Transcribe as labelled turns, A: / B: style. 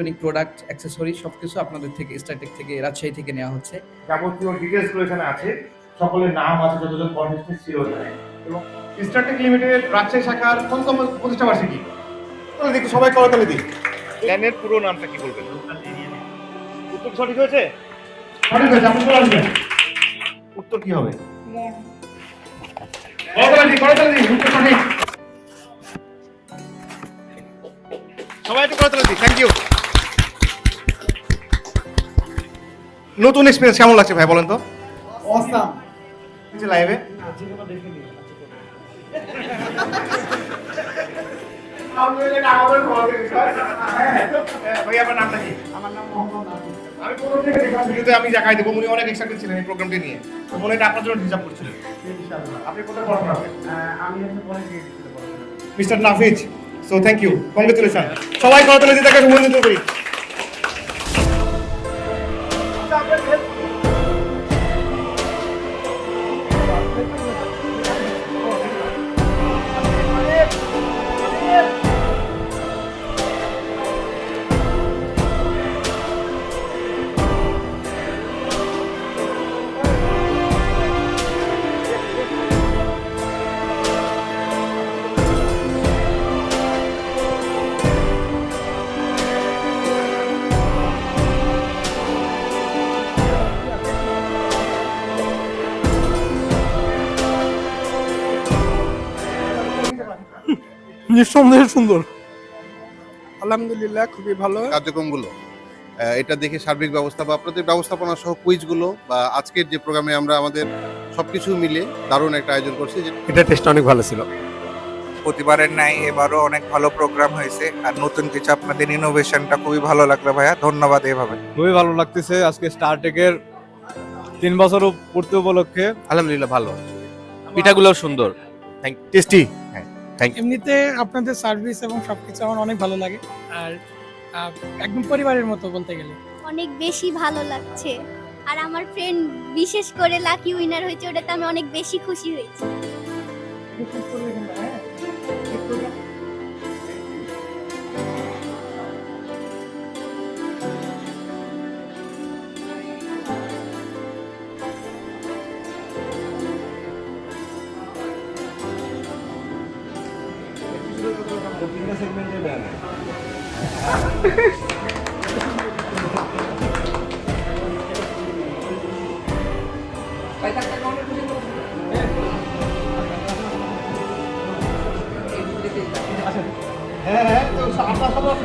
A: Electronic product, accessory সবকিছু আপনাদের থেকে স্টারটেক থেকে রাজশাহী থেকে নেওয়া হচ্ছে।
B: যাবতীয় ডিটেলসগুলো এখানে আছে, সকলের নাম আছে, যতজন কন্টেস্টেন্ট ছিল এখানে। এবং স্টারটেক লিমিটেড রাজশাহী শাখার কোনতম প্রতিষ্ঠা বার্ষিকী? তাহলে দেখি সবাই করতালি দিই। ল্যানের পুরো নামটা কি বলবেন? উত্তর সঠিক হয়েছে? সঠিক হয়েছে, আপনি বলে আসবেন। উত্তর কি হবে? করতালি দিই, উত্তর সঠিক। সবাই একটু করতালি দিই, থ্যাংক ইউ। নতুন এক্সপেরিয়েন্স কেমন লাগছে ভাই বলেন তো?
C: অসাম।
B: কিছু লাইভে আমি দেখাই দেবো, উনি অনেক এক্সাইটেড ছিলেন এই প্রোগ্রামটি নিয়ে, তো মনে এটা আপনার জন্য ডিজার্ভ করছিলেন। আপনি কোথায় পড়াশোনা করেন? Mister Nafiz, so thank you, congratulation. সবাই করতালি দিয়ে তাকে সম্মানিত করি।
C: নিঃসন্দেহে সুন্দর, আলহামদুলিল্লাহ খুবই ভালো
D: কার্যক্রমগুলো এটা দেখে সার্বিক ব্যবস্থা বা আপনাদের ব্যবস্থাপনা সহ কুইজগুলো বা আজকের যে প্রোগ্রামে আমরা আমাদের সবকিছু মিলে দারুণ একটা আয়োজন করছি।
C: এটা টেস্ট অনেক ভালো ছিল।
E: প্রতিবারের নাই এবারও অনেক ভালো প্রোগ্রাম হয়েছে, আর নতুন কিছু আপনাদের ইনোভেশনটা খুবই ভালো লাগলো ভাইয়া, ধন্যবাদ। এভাবে
F: খুবই ভালো লাগতেছে আজকে স্টারটেকের 3 বছর পূর্তি উপলক্ষে।
G: আলহামদুলিল্লাহ ভালো, পিঠাগুলো সুন্দর, টেস্টি।
H: এমনিতে আপনাদের সার্ভিস এবং সবকিছু আমার অনেক ভালো লাগে, আর একদম পরিবারের মতো বলতে গেলে।
I: অনেক বেশি ভালো লাগছে, আর আমার ফ্রেন্ড বিশেষ করে লাকি উইনার হয়েছে, ওটাতে আমি অনেক বেশি খুশি হয়েছি।
B: হ্যাঁ, তো আপনার সবার